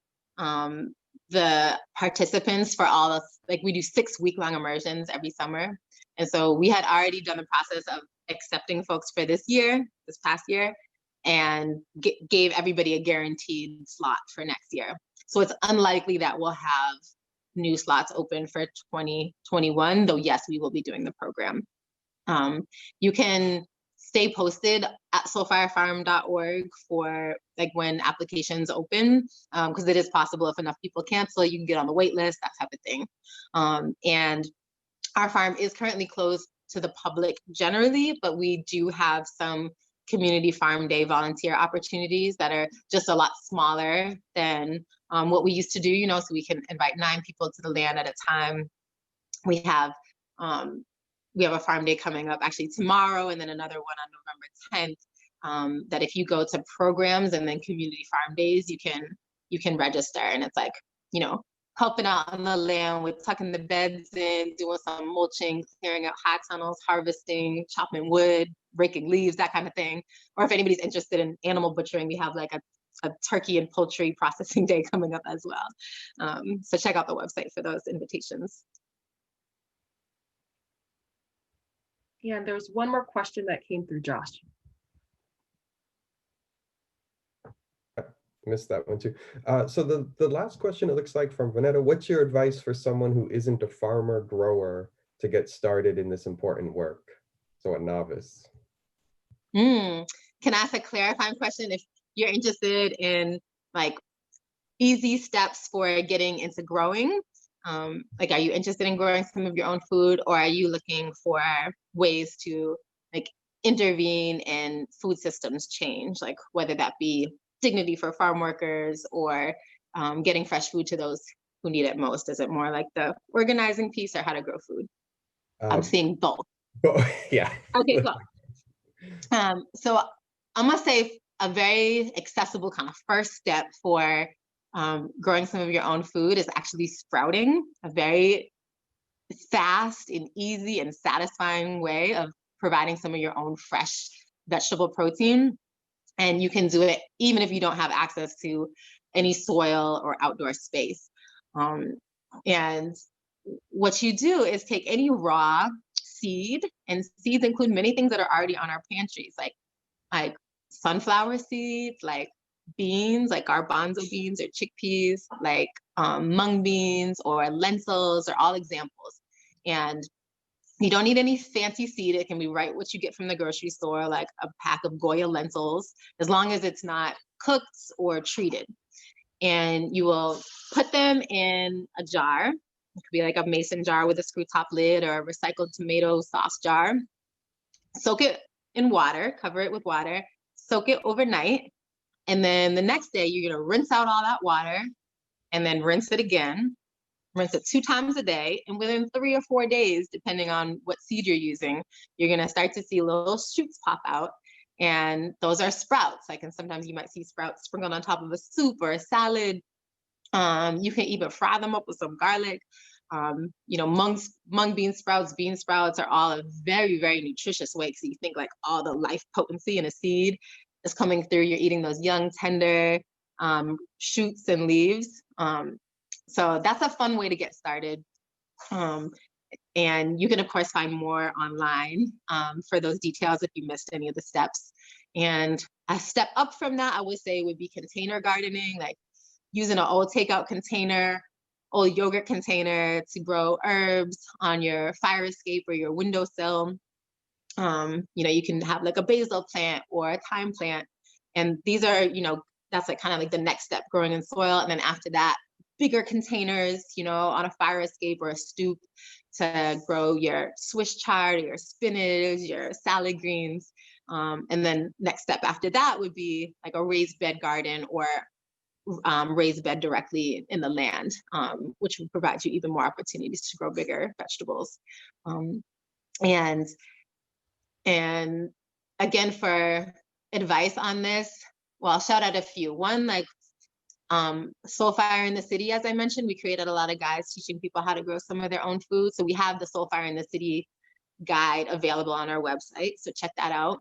the participants for all of, like, we do 6 week-long immersions every summer. And so we had already done the process of accepting folks for this past year, and gave everybody a guaranteed slot for next year. So it's unlikely that we'll have new slots open for 2021, though yes, we will be doing the program. You can stay posted at soulfirefarm.org for like when applications open, because it is possible if enough people cancel, you can get on the wait list, that type of thing. And our farm is currently closed to the public generally, but we do have some community farm day volunteer opportunities that are just a lot smaller than what we used to do, so we can invite 9 people to the land at a time. We have a farm day coming up actually tomorrow, and then another one on November 10th, that if you go to programs and then community farm days, you can register, and it's like, helping out on the land with tucking the beds in, doing some mulching, clearing out high tunnels, harvesting, chopping wood, breaking leaves, that kind of thing. Or if anybody's interested in animal butchering, we have like a turkey and poultry processing day coming up as well. So check out the website for those invitations. Yeah, there's one more question that came through, Josh. Missed that one too. So the last question, it looks like, from Vanetta: what's your advice for someone who isn't a farmer grower to get started in this important work? So a novice. Can I ask a clarifying question? If you're interested in like easy steps for getting into growing, like, are you interested in growing some of your own food, or are you looking for ways to like intervene in food systems change, like whether that be dignity for farm workers or getting fresh food to those who need it most? Is it more like the organizing piece, or how to grow food? I'm seeing both. Yeah. Okay, cool. So I'm gonna say a very accessible kind of first step for growing some of your own food is actually sprouting. A very fast and easy and satisfying way of providing some of your own fresh vegetable protein. And you can do it even if you don't have access to any soil or outdoor space. And what you do is take any raw seed, and seeds include many things that are already on our pantries, like sunflower seeds, like beans, like garbanzo beans or chickpeas, like mung beans or lentils are all examples. And you don't need any fancy seed. It can be right what you get from the grocery store, like a pack of Goya lentils, as long as it's not cooked or treated. And you will put them in a jar. It could be like a mason jar with a screw top lid or a recycled tomato sauce jar. Soak it in water, cover it with water, soak it overnight. And then the next day, you're gonna rinse out all that water and then rinse it again. Rinse it 2 times a day. And within 3 or 4 days, depending on what seed you're using, you're gonna start to see little shoots pop out. And those are sprouts. Like, and sometimes you might see sprouts sprinkled on top of a soup or a salad. You can even fry them up with some garlic. You know, mung bean sprouts, bean sprouts are all a very, very nutritious way. So you think like all the life potency in a seed is coming through. You're eating those young, tender shoots and leaves. So that's a fun way to get started. And you can, of course, find more online for those details if you missed any of the steps. And a step up from that, I would say, would be container gardening, like using an old takeout container, old yogurt container to grow herbs on your fire escape or your windowsill. You know, you can have like a basil plant or a thyme plant. And these are, you know, that's like kind of like the next step, growing in soil. And then after that, bigger containers, you know, on a fire escape or a stoop to grow your Swiss chard, your spinach, your salad greens. And then next step after that would be like a raised bed garden or raised bed directly in the land, which would provide you even more opportunities to grow bigger vegetables. And again, for advice on this, well, I'll shout out a few. One, like Soul Fire in the City, as I mentioned, we created a lot of guides teaching people how to grow some of their own food. So we have the Soul Fire in the City guide available on our website. So check that out.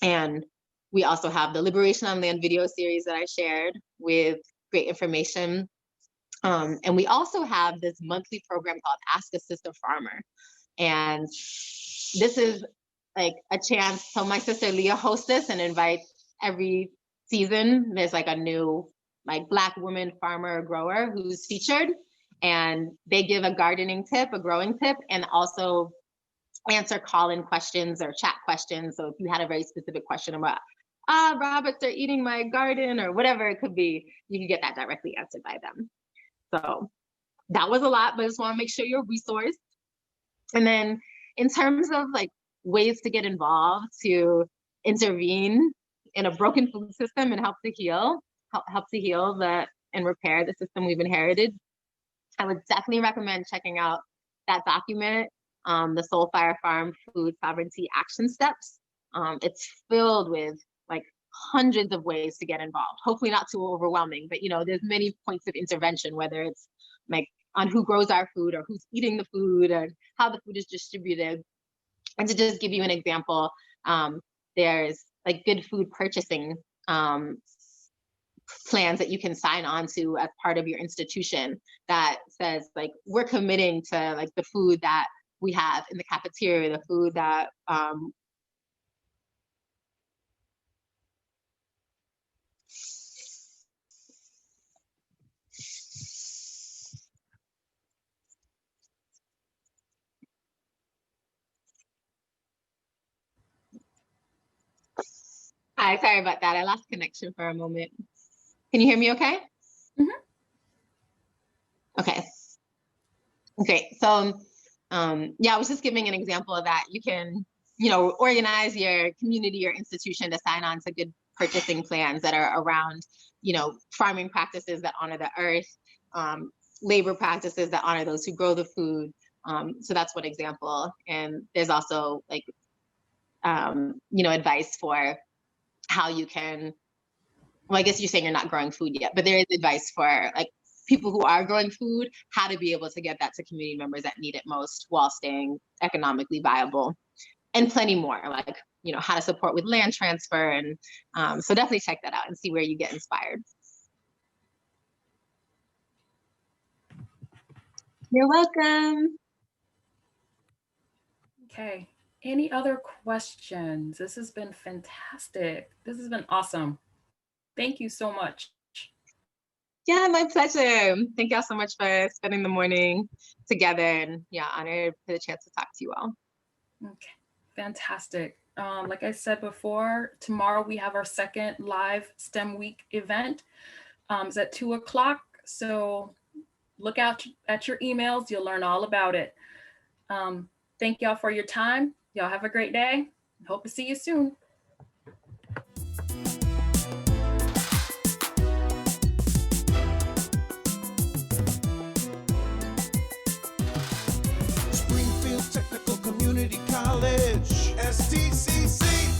And we also have the Liberation on Land video series that I shared with great information. And we also have this monthly program called Ask a Sister Farmer. And this is like a chance. So my sister Leah hosts this and invites every season. There's like a new like Black woman farmer or grower who's featured. And they give a gardening tip, a growing tip, and also answer call-in questions or chat questions. So if you had a very specific question about, rabbits are eating my garden or whatever it could be, you can get that directly answered by them. So that was a lot, but I just want to make sure you're resourced. And then in terms of like ways to get involved, to intervene in a broken food system and help to heal and repair the system we've inherited, I would definitely recommend checking out that document, the Soul Fire Farm Food Sovereignty Action Steps. It's filled with like hundreds of ways to get involved. Hopefully not too overwhelming, but you know, there's many points of intervention, whether it's like on who grows our food or who's eating the food or how the food is distributed. And to just give you an example, there's like good food purchasing plans that you can sign on to as part of your institution that says like, we're committing to like the food that we have in the cafeteria, the food that Hi, sorry about that. I lost connection for a moment. Can you hear me okay? Mhm. Okay. Okay, so yeah, I was just giving an example of that. You can, you know, organize your community or institution to sign on to good purchasing plans that are around, you know, farming practices that honor the earth, labor practices that honor those who grow the food. So that's one example. And there's also like, you know, advice for how you can, well, I guess you're saying you're not growing food yet, but there is advice for like people who are growing food, how to be able to get that to community members that need it most while staying economically viable, and plenty more, like, you know, how to support with land transfer. And so definitely check that out and see where you get inspired. You're welcome. Okay. Any other questions? This has been fantastic. This has been awesome. Thank you so much. Yeah, my pleasure. Thank y'all so much for spending the morning together, and yeah, honored for the chance to talk to you all. Okay, fantastic. Like I said before, tomorrow we have our second live STEM week event. It's at 2 o'clock. So look out at your emails. You'll learn all about it. Thank y'all for your time. Y'all have a great day. Hope to see you soon. Springfield Technical Community College, STCC.